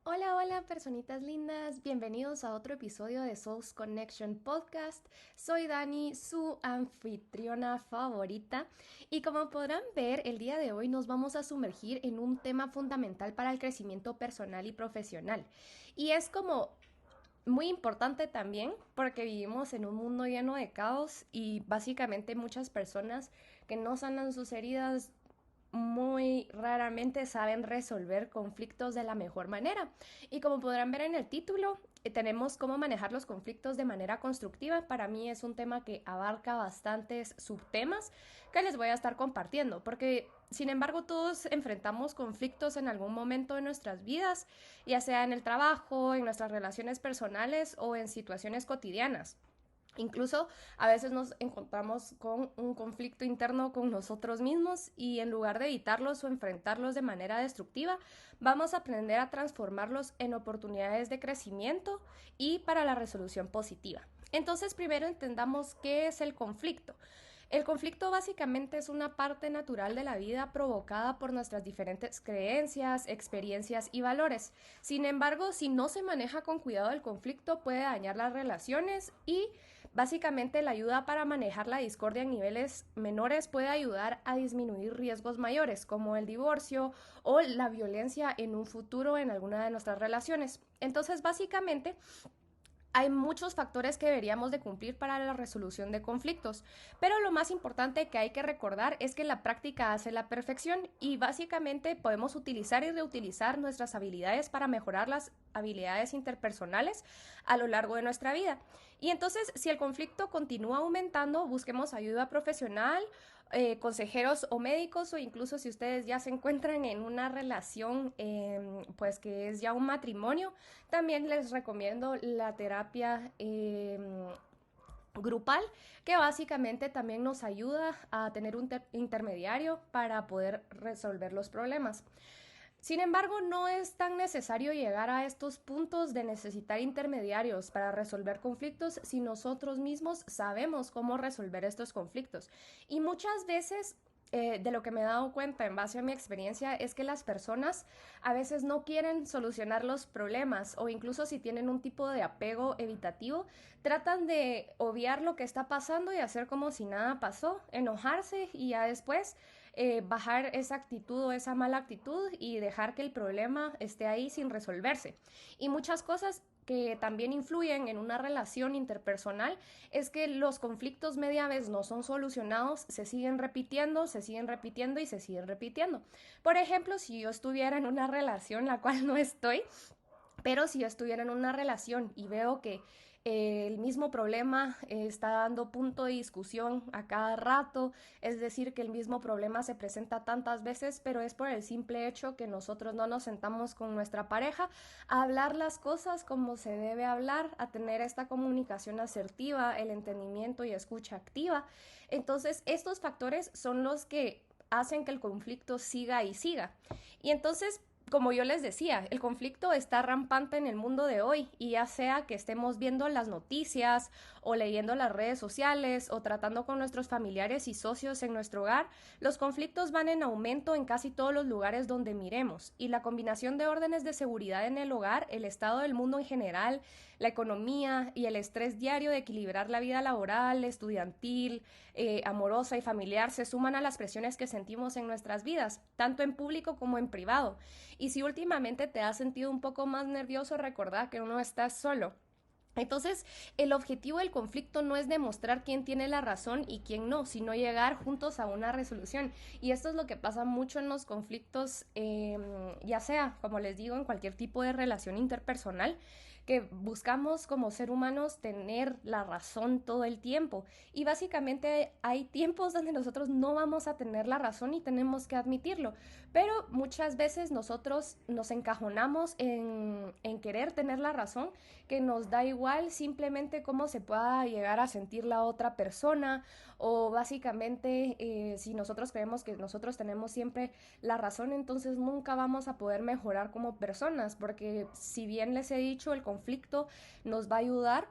Hola, hola, personitas lindas. Bienvenidos a otro episodio de Souls Connection Podcast. Soy Dani, su anfitriona favorita. Y como podrán ver, el día de hoy nos vamos a sumergir en un tema fundamental para el crecimiento personal y profesional. Y es como muy importante también porque vivimos en un mundo lleno de caos y básicamente muchas personas que no sanan sus heridas muy raramente saben resolver conflictos de la mejor manera. Y como podrán ver en el título, tenemos cómo manejar los conflictos de manera constructiva. Para mí es un tema que abarca bastantes subtemas que les voy a estar compartiendo, porque sin embargo todos enfrentamos conflictos en algún momento de nuestras vidas, ya sea en el trabajo, en nuestras relaciones personales o en situaciones cotidianas. Incluso a veces nos encontramos con un conflicto interno con nosotros mismos y en lugar de evitarlos o enfrentarlos de manera destructiva, vamos a aprender a transformarlos en oportunidades de crecimiento y para la resolución positiva. Entonces, primero entendamos qué es el conflicto. El conflicto básicamente es una parte natural de la vida provocada por nuestras diferentes creencias, experiencias y valores. Sin embargo, si no se maneja con cuidado el conflicto puede dañar las relaciones y básicamente la ayuda para manejar la discordia en niveles menores puede ayudar a disminuir riesgos mayores como el divorcio o la violencia en un futuro en alguna de nuestras relaciones. Entonces, básicamente, hay muchos factores que deberíamos de cumplir para la resolución de conflictos, pero lo más importante que hay que recordar es que la práctica hace la perfección y básicamente podemos utilizar y reutilizar nuestras habilidades para mejorar las habilidades interpersonales a lo largo de nuestra vida. Y entonces, si el conflicto continúa aumentando, busquemos ayuda profesional, consejeros o médicos, o incluso si ustedes ya se encuentran en una relación pues que es ya un matrimonio, también les recomiendo la terapia grupal, que básicamente también nos ayuda a tener un intermediario para poder resolver los problemas. Sin embargo, no es tan necesario llegar a estos puntos de necesitar intermediarios para resolver conflictos si nosotros mismos sabemos cómo resolver estos conflictos. Y muchas veces de lo que me he dado cuenta en base a mi experiencia es que las personas a veces no quieren solucionar los problemas o incluso si tienen un tipo de apego evitativo, tratan de obviar lo que está pasando y hacer como si nada pasó, enojarse y ya después bajar esa actitud o esa mala actitud y dejar que el problema esté ahí sin resolverse. Y muchas cosas que también influyen en una relación interpersonal es que los conflictos media vez no son solucionados, se siguen repitiendo, se siguen repitiendo y se siguen repitiendo. Por ejemplo, si yo estuviera en una relación, la cual no estoy, pero si yo estuviera en una relación y veo que el mismo problema está dando punto de discusión a cada rato, es decir, que el mismo problema se presenta tantas veces, pero es por el simple hecho que nosotros no nos sentamos con nuestra pareja a hablar las cosas como se debe hablar, a tener esta comunicación asertiva, el entendimiento y escucha activa. Entonces, estos factores son los que hacen que el conflicto siga y siga. Y entonces, como yo les decía, el conflicto está rampante en el mundo de hoy y ya sea que estemos viendo las noticias o leyendo las redes sociales o tratando con nuestros familiares y socios en nuestro hogar, los conflictos van en aumento en casi todos los lugares donde miremos y la combinación de órdenes de seguridad en el hogar, el estado del mundo en general, la economía y el estrés diario de equilibrar la vida laboral, estudiantil, amorosa y familiar se suman a las presiones que sentimos en nuestras vidas, tanto en público como en privado. Y si últimamente te has sentido un poco más nervioso, recordá que no estás solo. Entonces, el objetivo del conflicto no es demostrar quién tiene la razón y quién no, sino llegar juntos a una resolución. Y esto es lo que pasa mucho en los conflictos, ya sea, como les digo, en cualquier tipo de relación interpersonal, que buscamos como ser humanos tener la razón todo el tiempo. Y básicamente hay tiempos donde nosotros no vamos a tener la razón y tenemos que admitirlo. Pero muchas veces nosotros nos encajonamos en querer tener la razón, que nos da igual simplemente cómo se pueda llegar a sentir la otra persona o básicamente si nosotros creemos que nosotros tenemos siempre la razón, entonces nunca vamos a poder mejorar como personas, porque si bien les he dicho, el conflicto nos va a ayudar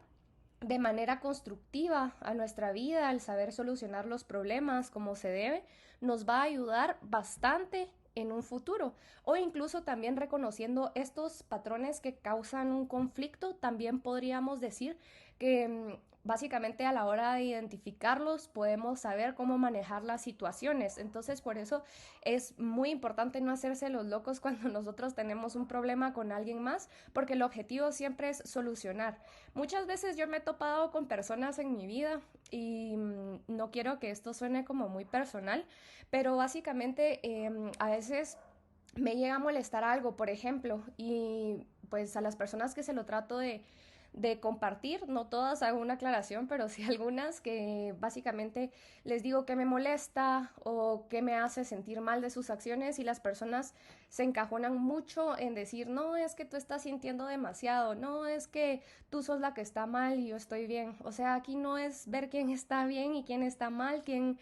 de manera constructiva a nuestra vida, al saber solucionar los problemas como se debe, nos va a ayudar bastante en un futuro, o incluso también reconociendo estos patrones que causan un conflicto, también podríamos decir que básicamente a la hora de identificarlos podemos saber cómo manejar las situaciones. Entonces por eso es muy importante no hacerse los locos cuando nosotros tenemos un problema con alguien más, porque el objetivo siempre es solucionar. Muchas veces yo me he topado con personas en mi vida y no quiero que esto suene como muy personal, pero básicamente a veces me llega a molestar algo, por ejemplo, y pues a las personas que se lo trato de compartir, no todas, hago una aclaración, pero sí algunas que básicamente les digo que me molesta o que me hace sentir mal de sus acciones y las personas se encajonan mucho en decir, no, es que tú estás sintiendo demasiado, no, es que tú sos la que está mal y yo estoy bien. O sea, aquí no es ver quién está bien y quién está mal, quién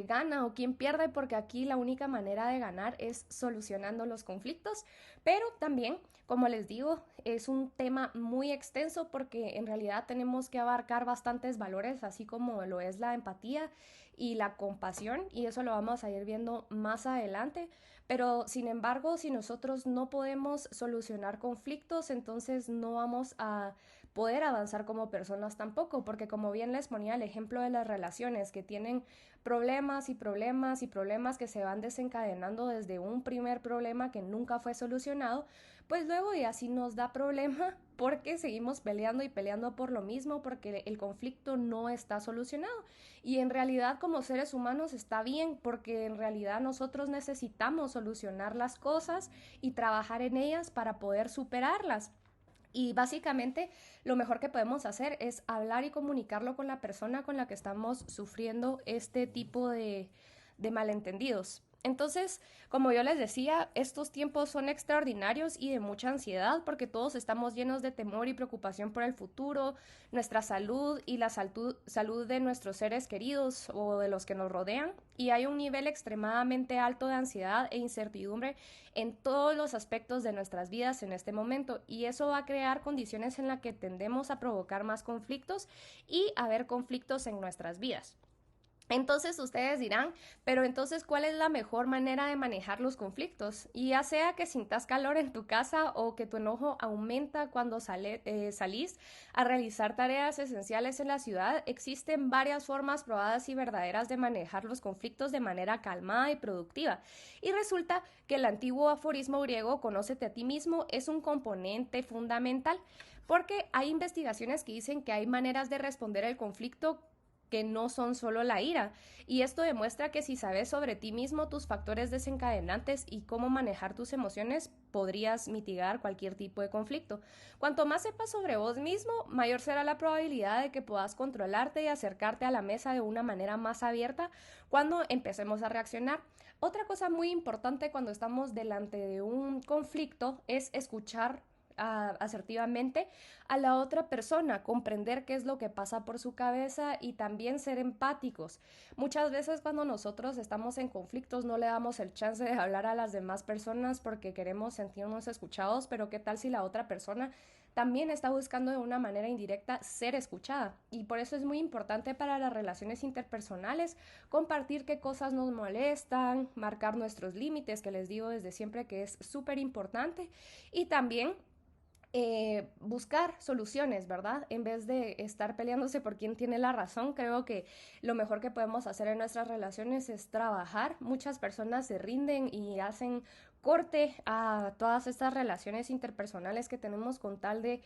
gana o quién pierde, porque aquí la única manera de ganar es solucionando los conflictos, pero también, como les digo, es un tema muy extenso porque en realidad tenemos que abarcar bastantes valores, así como lo es la empatía y la compasión, y eso lo vamos a ir viendo más adelante. Pero sin embargo, si nosotros no podemos solucionar conflictos, entonces no vamos a poder avanzar como personas tampoco, porque como bien les ponía el ejemplo de las relaciones que tienen problemas y problemas y problemas que se van desencadenando desde un primer problema que nunca fue solucionado, pues luego y así nos da problema porque seguimos peleando y peleando por lo mismo, porque el conflicto no está solucionado. Y en realidad como seres humanos está bien, porque en realidad nosotros necesitamos solucionar las cosas y trabajar en ellas para poder superarlas. Y básicamente lo mejor que podemos hacer es hablar y comunicarlo con la persona con la que estamos sufriendo este tipo de malentendidos. Entonces, como yo les decía, estos tiempos son extraordinarios y de mucha ansiedad porque todos estamos llenos de temor y preocupación por el futuro, nuestra salud y la salud de nuestros seres queridos o de los que nos rodean. Y hay un nivel extremadamente alto de ansiedad e incertidumbre en todos los aspectos de nuestras vidas en este momento. Y eso va a crear condiciones en las que tendemos a provocar más conflictos y a haber conflictos en nuestras vidas. Entonces ustedes dirán, pero entonces, ¿cuál es la mejor manera de manejar los conflictos? Y ya sea que sintas calor en tu casa o que tu enojo aumenta cuando salís a realizar tareas esenciales en la ciudad, existen varias formas probadas y verdaderas de manejar los conflictos de manera calmada y productiva. Y resulta que el antiguo aforismo griego, conócete a ti mismo, es un componente fundamental, porque hay investigaciones que dicen que hay maneras de responder el conflicto que no son solo la ira. Y esto demuestra que si sabes sobre ti mismo, tus factores desencadenantes y cómo manejar tus emociones, podrías mitigar cualquier tipo de conflicto. Cuanto más sepas sobre vos mismo, mayor será la probabilidad de que puedas controlarte y acercarte a la mesa de una manera más abierta cuando empecemos a reaccionar. Otra cosa muy importante cuando estamos delante de un conflicto es escuchar asertivamente a la otra persona, comprender qué es lo que pasa por su cabeza y también ser empáticos. Muchas veces cuando nosotros estamos en conflictos no le damos el chance de hablar a las demás personas porque queremos sentirnos escuchados, pero ¿qué tal si la otra persona también está buscando de una manera indirecta ser escuchada? Y por eso es muy importante para las relaciones interpersonales compartir qué cosas nos molestan, marcar nuestros límites, que les digo desde siempre que es súper importante, y también buscar soluciones, ¿verdad? En vez de estar peleándose por quién tiene la razón, creo que lo mejor que podemos hacer en nuestras relaciones es trabajar. Muchas personas se rinden y hacen corte a todas estas relaciones interpersonales que tenemos con tal de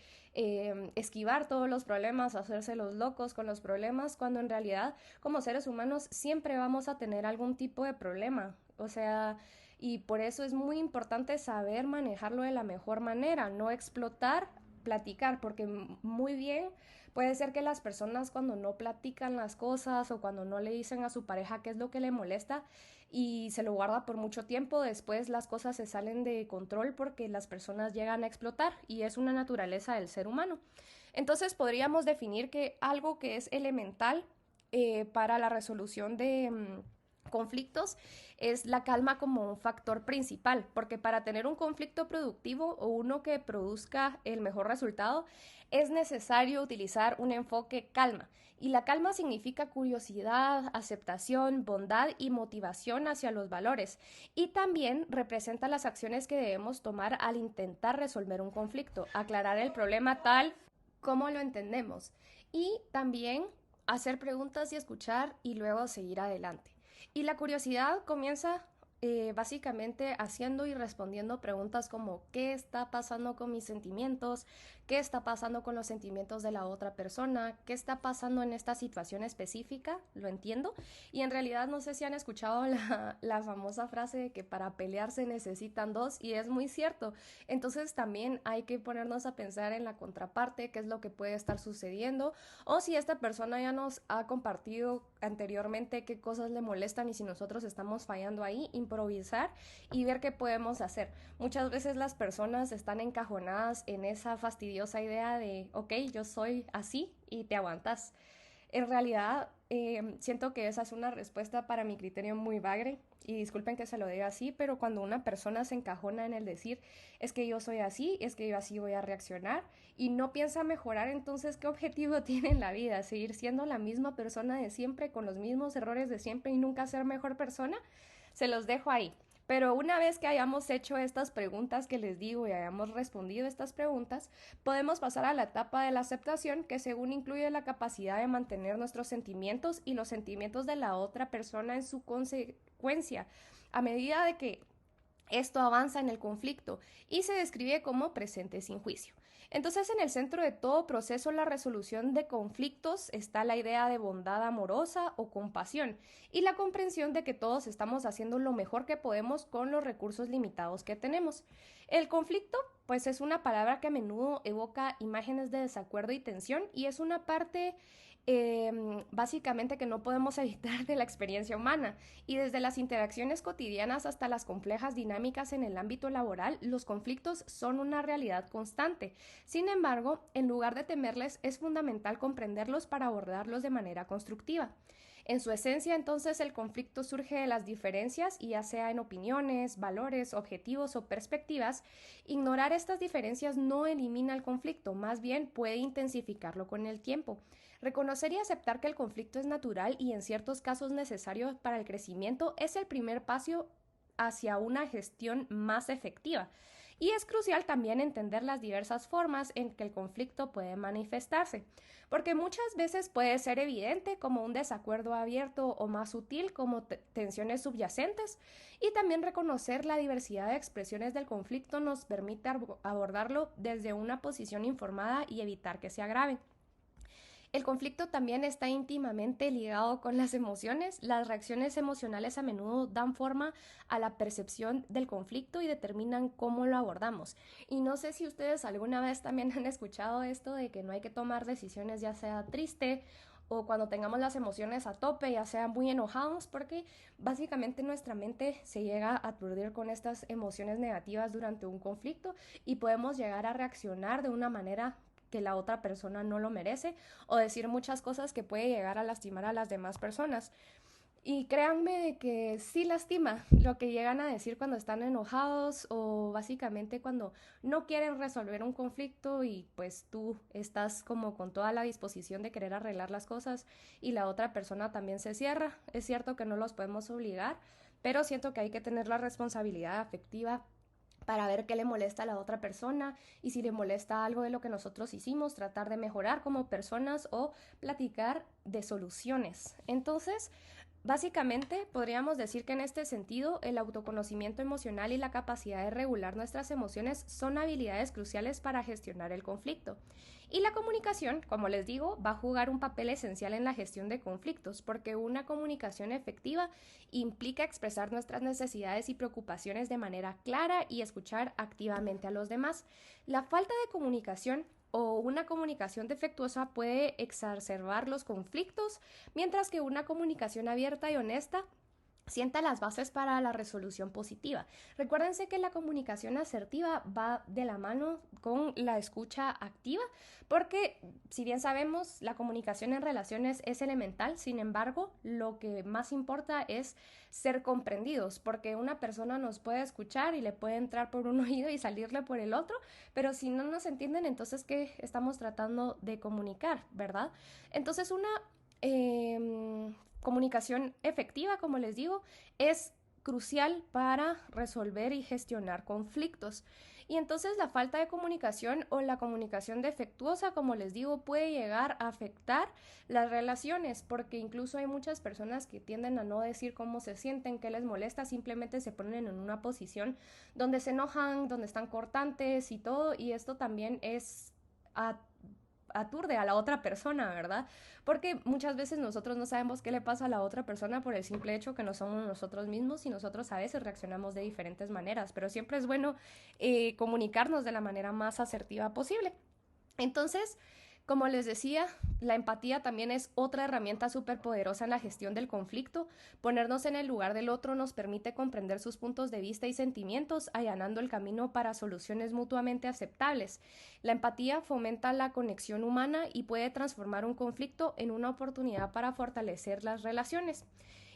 esquivar todos los problemas, hacerse los locos con los problemas, cuando en realidad como seres humanos siempre vamos a tener algún tipo de problema. O sea, y por eso es muy importante saber manejarlo de la mejor manera, no explotar, platicar, porque muy bien puede ser que las personas cuando no platican las cosas o cuando no le dicen a su pareja qué es lo que le molesta y se lo guarda por mucho tiempo, después las cosas se salen de control porque las personas llegan a explotar y es una naturaleza del ser humano. Entonces podríamos definir que algo que es elemental para la resolución conflictos es la calma como un factor principal, porque para tener un conflicto productivo o uno que produzca el mejor resultado, es necesario utilizar un enfoque calma. Y la calma significa curiosidad, aceptación, bondad y motivación hacia los valores. Y también representa las acciones que debemos tomar al intentar resolver un conflicto, aclarar el problema tal como lo entendemos. Y también hacer preguntas y escuchar y luego seguir adelante. Y la curiosidad comienza básicamente haciendo y respondiendo preguntas como ¿qué está pasando con mis sentimientos? ¿Qué está pasando con los sentimientos de la otra persona? ¿Qué está pasando en esta situación específica? ¿Lo entiendo? Y en realidad no sé si han escuchado la famosa frase de que para pelear se necesitan dos y es muy cierto. Entonces también hay que ponernos a pensar en la contraparte, qué es lo que puede estar sucediendo o si esta persona ya nos ha compartido anteriormente qué cosas le molestan y si nosotros estamos fallando ahí, improvisar y ver qué podemos hacer. Muchas veces las personas están encajonadas en esa fastidiosa idea de, ok, yo soy así y te aguantas. En realidad, siento que esa es una respuesta para mi criterio muy bagre y disculpen que se lo diga así, pero cuando una persona se encajona en el decir es que yo soy así, es que yo así voy a reaccionar y no piensa mejorar, entonces ¿qué objetivo tiene en la vida? ¿Seguir siendo la misma persona de siempre con los mismos errores de siempre y nunca ser mejor persona? Se los dejo ahí. Pero una vez que hayamos hecho estas preguntas que les digo y hayamos respondido estas preguntas, podemos pasar a la etapa de la aceptación, que según incluye la capacidad de mantener nuestros sentimientos y los sentimientos de la otra persona en su consecuencia, a medida de que esto avanza en el conflicto y se describe como presente sin juicio. Entonces, en el centro de todo proceso, la resolución de conflictos está la idea de bondad amorosa o compasión y la comprensión de que todos estamos haciendo lo mejor que podemos con los recursos limitados que tenemos. El conflicto, pues, es una palabra que a menudo evoca imágenes de desacuerdo y tensión y es una parte básicamente que no podemos evitar de la experiencia humana. Y desde las interacciones cotidianas hasta las complejas dinámicas en el ámbito laboral, los conflictos son una realidad constante. Sin embargo, en lugar de temerles, es fundamental comprenderlos para abordarlos de manera constructiva. En su esencia, entonces, el conflicto surge de las diferencias, y ya sea en opiniones, valores, objetivos o perspectivas. Ignorar estas diferencias no elimina el conflicto, más bien puede intensificarlo con el tiempo. Reconocer y aceptar que el conflicto es natural y en ciertos casos necesario para el crecimiento es el primer paso hacia una gestión más efectiva. Y es crucial también entender las diversas formas en que el conflicto puede manifestarse, porque muchas veces puede ser evidente como un desacuerdo abierto o más sutil como tensiones subyacentes, y también reconocer la diversidad de expresiones del conflicto nos permite abordarlo desde una posición informada y evitar que se agrave. El conflicto también está íntimamente ligado con las emociones. Las reacciones emocionales a menudo dan forma a la percepción del conflicto y determinan cómo lo abordamos. Y no sé si ustedes alguna vez también han escuchado esto de que no hay que tomar decisiones ya sea triste o cuando tengamos las emociones a tope, ya sean muy enojados, porque básicamente nuestra mente se llega a aturdir con estas emociones negativas durante un conflicto y podemos llegar a reaccionar de una manera que la otra persona no lo merece o decir muchas cosas que puede llegar a lastimar a las demás personas. Y créanme de que sí lastima lo que llegan a decir cuando están enojados o básicamente cuando no quieren resolver un conflicto y pues tú estás como con toda la disposición de querer arreglar las cosas y la otra persona también se cierra. Es cierto que no los podemos obligar, pero siento que hay que tener la responsabilidad afectiva para ver qué le molesta a la otra persona y si le molesta algo de lo que nosotros hicimos, tratar de mejorar como personas o platicar de soluciones. Entonces, básicamente, podríamos decir que en este sentido, el autoconocimiento emocional y la capacidad de regular nuestras emociones son habilidades cruciales para gestionar el conflicto. Y la comunicación, como les digo, va a jugar un papel esencial en la gestión de conflictos, porque una comunicación efectiva implica expresar nuestras necesidades y preocupaciones de manera clara y escuchar activamente a los demás. La falta de comunicación o una comunicación defectuosa puede exacerbar los conflictos, mientras que una comunicación abierta y honesta sienta las bases para la resolución positiva. Recuérdense que la comunicación asertiva va de la mano con la escucha activa, porque si bien sabemos, la comunicación en relaciones es elemental, sin embargo, lo que más importa es ser comprendidos, porque una persona nos puede escuchar y le puede entrar por un oído y salirle por el otro, pero si no nos entienden, entonces, ¿qué estamos tratando de comunicar, verdad? Entonces, una comunicación efectiva, como les digo, es crucial para resolver y gestionar conflictos. Y entonces la falta de comunicación o la comunicación defectuosa, como les digo, puede llegar a afectar las relaciones, porque incluso hay muchas personas que tienden a no decir cómo se sienten, qué les molesta, simplemente se ponen en una posición donde se enojan, donde están cortantes y todo, y esto también es aturde a la otra persona, ¿verdad? Porque muchas veces nosotros no sabemos qué le pasa a la otra persona por el simple hecho que no somos nosotros mismos y nosotros a veces reaccionamos de diferentes maneras, pero siempre es bueno comunicarnos de la manera más asertiva posible. Entonces, como les decía, la empatía también es otra herramienta súper poderosa en la gestión del conflicto. Ponernos en el lugar del otro nos permite comprender sus puntos de vista y sentimientos, allanando el camino para soluciones mutuamente aceptables. La empatía fomenta la conexión humana y puede transformar un conflicto en una oportunidad para fortalecer las relaciones.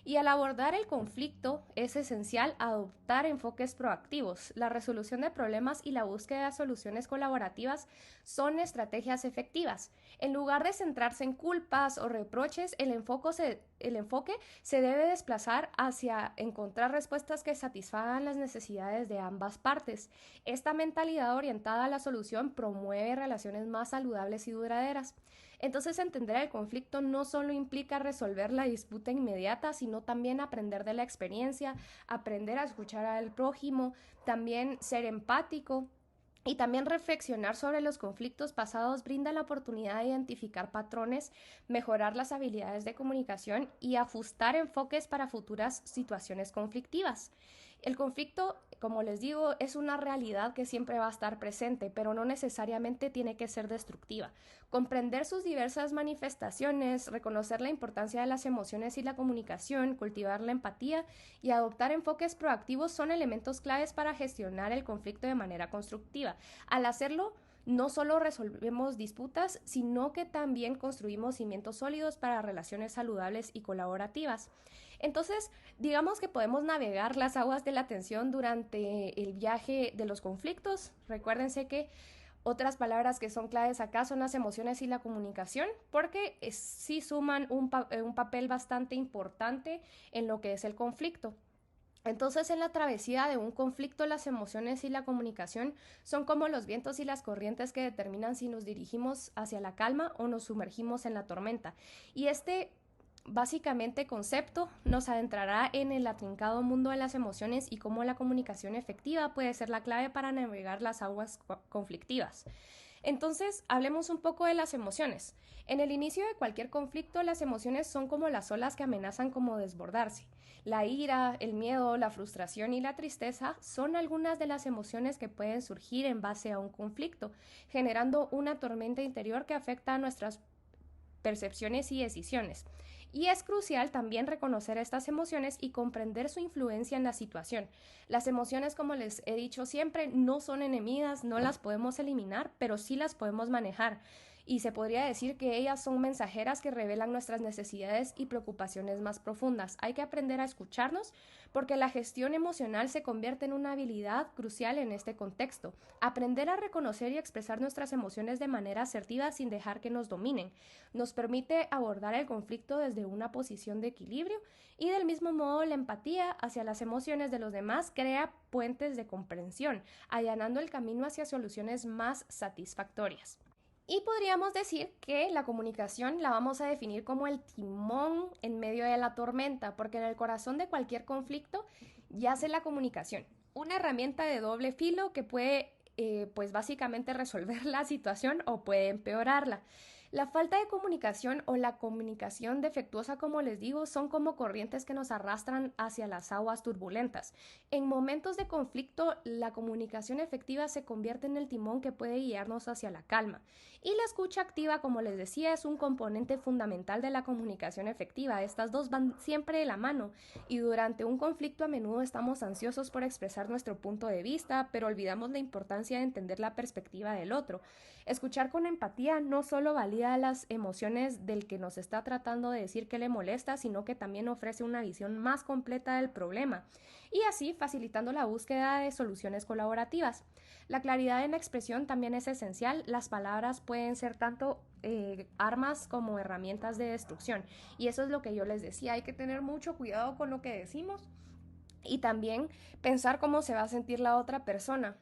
Y al abordar el conflicto es esencial adoptar enfoques proactivos. La resolución de problemas y la búsqueda de soluciones colaborativas son estrategias efectivas. En lugar de centrarse en culpas o reproches, el enfoque se debe desplazar hacia encontrar respuestas que satisfagan las necesidades de ambas partes. Esta mentalidad orientada a la solución promueve relaciones más saludables y duraderas. Entonces, entender el conflicto no solo implica resolver la disputa inmediata, sino también aprender de la experiencia, aprender a escuchar al prójimo, también ser empático. Y también reflexionar sobre los conflictos pasados brinda la oportunidad de identificar patrones, mejorar las habilidades de comunicación y ajustar enfoques para futuras situaciones conflictivas. El conflicto, como les digo, es una realidad que siempre va a estar presente, pero no necesariamente tiene que ser destructiva. Comprender sus diversas manifestaciones, reconocer la importancia de las emociones y la comunicación, cultivar la empatía y adoptar enfoques proactivos son elementos claves para gestionar el conflicto de manera constructiva. Al hacerlo, no solo resolvemos disputas, sino que también construimos cimientos sólidos para relaciones saludables y colaborativas. Entonces, digamos que podemos navegar las aguas de la tensión durante el viaje de los conflictos. Recuérdense que otras palabras que son claves acá son las emociones y la comunicación, porque sí suman un papel bastante importante en lo que es el conflicto. Entonces, en la travesía de un conflicto, las emociones y la comunicación son como los vientos y las corrientes que determinan si nos dirigimos hacia la calma o nos sumergimos en la tormenta. Y este básicamente concepto nos adentrará en el atrincado mundo de las emociones y cómo la comunicación efectiva puede ser la clave para navegar las aguas conflictivas. Entonces, hablemos un poco de las emociones. En el inicio de cualquier conflicto, las emociones son como las olas que amenazan como desbordarse. La ira, el miedo, la frustración y la tristeza son algunas de las emociones que pueden surgir en base a un conflicto, generando una tormenta interior que afecta a nuestras percepciones y decisiones. Y es crucial también reconocer estas emociones y comprender su influencia en la situación. Las emociones, como les he dicho siempre, no son enemigas, no las podemos eliminar, pero sí las podemos manejar. Y se podría decir que ellas son mensajeras que revelan nuestras necesidades y preocupaciones más profundas. Hay que aprender a escucharnos porque la gestión emocional se convierte en una habilidad crucial en este contexto. Aprender a reconocer y expresar nuestras emociones de manera asertiva sin dejar que nos dominen nos permite abordar el conflicto desde una posición de equilibrio y del mismo modo la empatía hacia las emociones de los demás crea puentes de comprensión, allanando el camino hacia soluciones más satisfactorias. Y podríamos decir que la comunicación la vamos a definir como el timón en medio de la tormenta, porque en el corazón de cualquier conflicto yace la comunicación, una herramienta de doble filo que puede pues básicamente resolver la situación o puede empeorarla. La falta de comunicación o la comunicación defectuosa, como les digo, son como corrientes que nos arrastran hacia las aguas turbulentas. En momentos de conflicto, la comunicación efectiva se convierte en el timón que puede guiarnos hacia la calma. Y la escucha activa, como les decía, es un componente fundamental de la comunicación efectiva. Estas dos van siempre de la mano y durante un conflicto a menudo estamos ansiosos por expresar nuestro punto de vista, pero olvidamos la importancia de entender la perspectiva del otro. Escuchar con empatía no solo valida las emociones del que nos está tratando de decir que le molesta, sino que también ofrece una visión más completa del problema y así facilitando la búsqueda de soluciones colaborativas. La claridad en la expresión también es esencial. Las palabras pueden ser tanto armas como herramientas de destrucción y eso es lo que yo les decía, hay que tener mucho cuidado con lo que decimos y también pensar cómo se va a sentir la otra persona.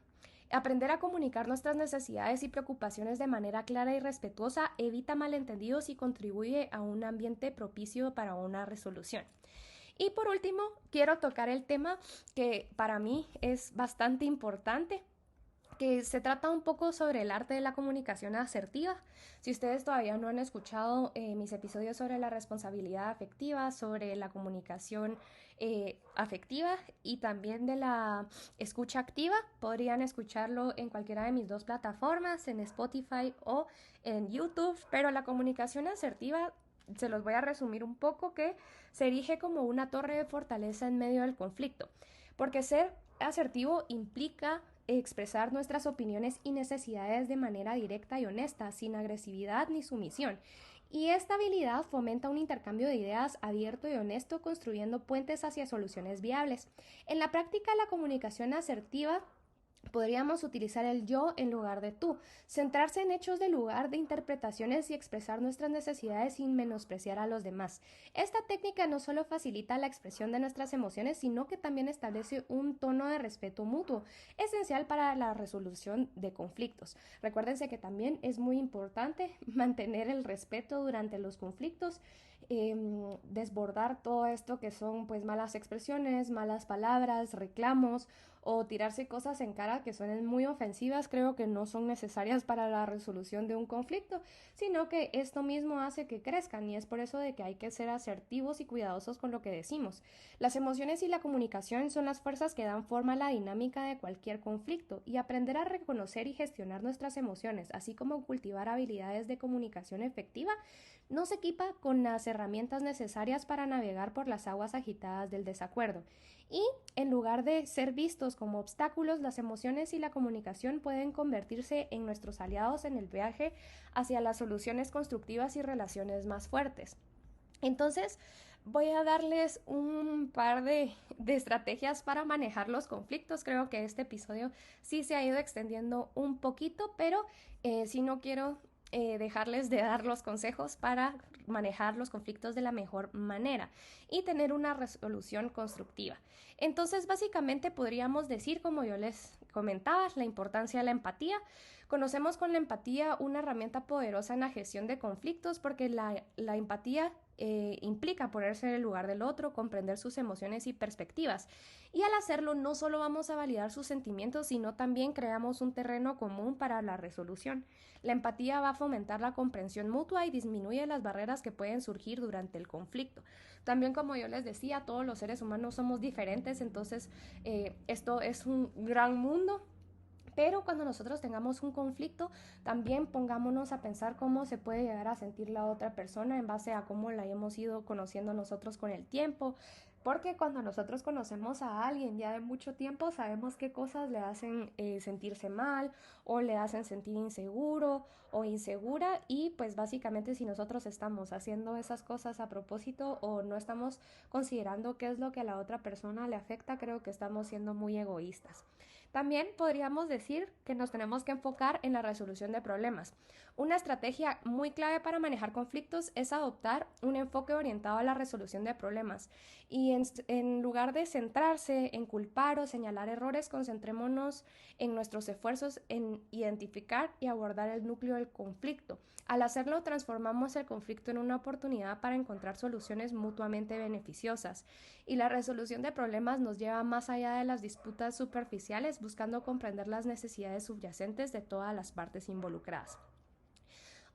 Aprender a comunicar nuestras necesidades y preocupaciones de manera clara y respetuosa evita malentendidos y contribuye a un ambiente propicio para una resolución. Y por último, quiero tocar el tema que para mí es bastante importante, que se trata un poco sobre el arte de la comunicación asertiva. Si ustedes todavía no han escuchado mis episodios sobre la responsabilidad afectiva, sobre la comunicación afectiva y también de la escucha activa, podrían escucharlo en cualquiera de mis dos plataformas, en Spotify o en YouTube, pero la comunicación asertiva se los voy a resumir un poco, que se erige como una torre de fortaleza en medio del conflicto, porque ser asertivo implica expresar nuestras opiniones y necesidades de manera directa y honesta, sin agresividad ni sumisión. Y esta habilidad fomenta un intercambio de ideas abierto y honesto, construyendo puentes hacia soluciones viables. En la práctica, la comunicación asertiva podríamos utilizar el yo en lugar de tú, centrarse en hechos de lugar de interpretaciones y expresar nuestras necesidades sin menospreciar a los demás. Esta técnica no solo facilita la expresión de nuestras emociones, sino que también establece un tono de respeto mutuo, esencial para la resolución de conflictos. Recuérdense que también es muy importante mantener el respeto durante los conflictos, desbordar todo esto que son pues malas expresiones, malas palabras, reclamos o tirarse cosas en cara que suenen muy ofensivas, creo que no son necesarias para la resolución de un conflicto, sino que esto mismo hace que crezcan y es por eso de que hay que ser asertivos y cuidadosos con lo que decimos. Las emociones y la comunicación son las fuerzas que dan forma a la dinámica de cualquier conflicto y aprender a reconocer y gestionar nuestras emociones, así como cultivar habilidades de comunicación efectiva, nos equipa con las herramientas necesarias para navegar por las aguas agitadas del desacuerdo. Y en lugar de ser vistos como obstáculos, las emociones y la comunicación pueden convertirse en nuestros aliados en el viaje hacia las soluciones constructivas y relaciones más fuertes. Entonces, voy a darles un par de estrategias para manejar los conflictos. Creo que este episodio sí se ha ido extendiendo un poquito, pero sí no quiero dejarles de dar los consejos para manejar los conflictos de la mejor manera y tener una resolución constructiva. Entonces, básicamente podríamos decir, como yo les comentaba, la importancia de la empatía. Conocemos con la empatía una herramienta poderosa en la gestión de conflictos porque la empatía implica ponerse en el lugar del otro, comprender sus emociones y perspectivas. Y al hacerlo no solo vamos a validar sus sentimientos, sino también creamos un terreno común para la resolución. La empatía va a fomentar la comprensión mutua y disminuye las barreras que pueden surgir durante el conflicto. También, como yo les decía, todos los seres humanos somos diferentes, entonces esto es un gran mundo. Pero cuando nosotros tengamos un conflicto, también pongámonos a pensar cómo se puede llegar a sentir la otra persona en base a cómo la hemos ido conociendo nosotros con el tiempo. Porque cuando nosotros conocemos a alguien ya de mucho tiempo, sabemos qué cosas le hacen sentirse mal o le hacen sentir inseguro o insegura. Y pues básicamente si nosotros estamos haciendo esas cosas a propósito o no estamos considerando qué es lo que a la otra persona le afecta, creo que estamos siendo muy egoístas. También podríamos decir que nos tenemos que enfocar en la resolución de problemas. Una estrategia muy clave para manejar conflictos es adoptar un enfoque orientado a la resolución de problemas. Y en lugar de centrarse en culpar o señalar errores, concentrémonos en nuestros esfuerzos en identificar y abordar el núcleo del conflicto. Al hacerlo, transformamos el conflicto en una oportunidad para encontrar soluciones mutuamente beneficiosas. Y la resolución de problemas nos lleva más allá de las disputas superficiales, buscando comprender las necesidades subyacentes de todas las partes involucradas.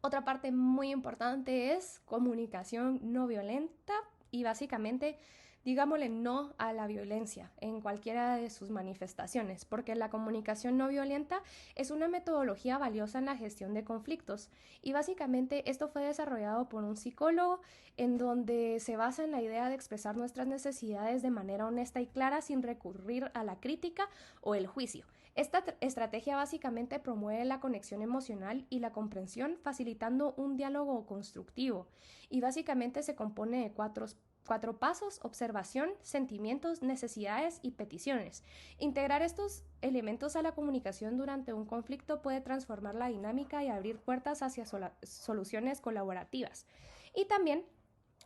Otra parte muy importante es comunicación no violenta y básicamente digámosle no a la violencia en cualquiera de sus manifestaciones, porque la comunicación no violenta es una metodología valiosa en la gestión de conflictos y básicamente esto fue desarrollado por un psicólogo en donde se basa en la idea de expresar nuestras necesidades de manera honesta y clara sin recurrir a la crítica o el juicio. Esta estrategia básicamente promueve la conexión emocional y la comprensión, facilitando un diálogo constructivo y básicamente se compone de cuatro pasos: observación, sentimientos, necesidades y peticiones. Integrar estos elementos a la comunicación durante un conflicto puede transformar la dinámica y abrir puertas hacia soluciones colaborativas. Y también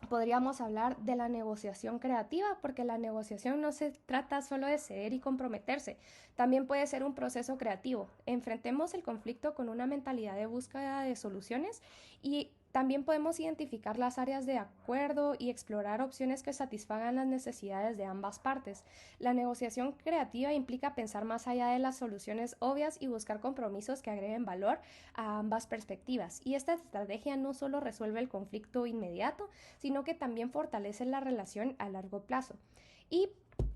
podríamos hablar de la negociación creativa, porque la negociación no se trata solo de ceder y comprometerse, también puede ser un proceso creativo. Enfrentemos el conflicto con una mentalidad de búsqueda de soluciones y también podemos identificar las áreas de acuerdo y explorar opciones que satisfagan las necesidades de ambas partes. La negociación creativa implica pensar más allá de las soluciones obvias y buscar compromisos que agreguen valor a ambas perspectivas. Y esta estrategia no solo resuelve el conflicto inmediato, sino que también fortalece la relación a largo plazo. Y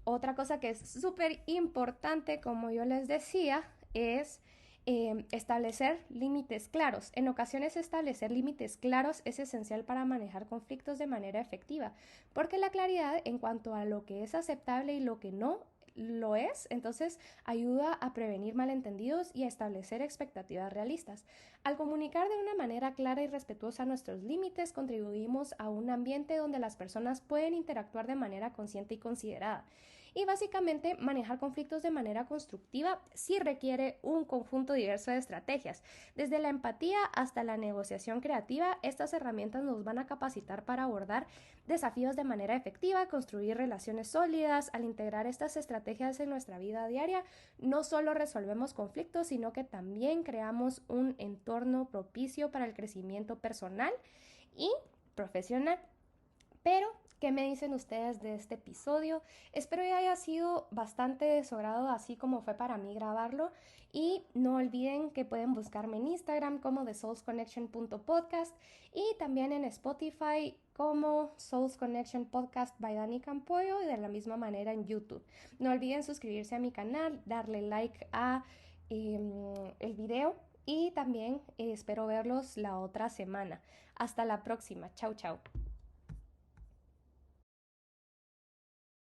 otra cosa que es súper importante, como yo les decía, es establecer límites claros. En ocasiones establecer límites claros es esencial para manejar conflictos de manera efectiva, porque la claridad en cuanto a lo que es aceptable y lo que no lo es, entonces ayuda a prevenir malentendidos y a establecer expectativas realistas. Al comunicar de una manera clara y respetuosa nuestros límites, contribuimos a un ambiente donde las personas pueden interactuar de manera consciente y considerada. Y básicamente manejar conflictos de manera constructiva sí requiere un conjunto diverso de estrategias. Desde la empatía hasta la negociación creativa, estas herramientas nos van a capacitar para abordar desafíos de manera efectiva, construir relaciones sólidas. Al integrar estas estrategias en nuestra vida diaria, no solo resolvemos conflictos, sino que también creamos un entorno propicio para el crecimiento personal y profesional. Pero, ¿qué me dicen ustedes de este episodio? Espero que haya sido bastante de su agrado, así como fue para mí grabarlo. Y no olviden que pueden buscarme en Instagram como thesoulsconnection.podcast y también en Spotify como Souls Connection Podcast by Dani Campoyo y de la misma manera en YouTube. No olviden suscribirse a mi canal, darle like a el video y también espero verlos la otra semana. Hasta la próxima. Chau, chau.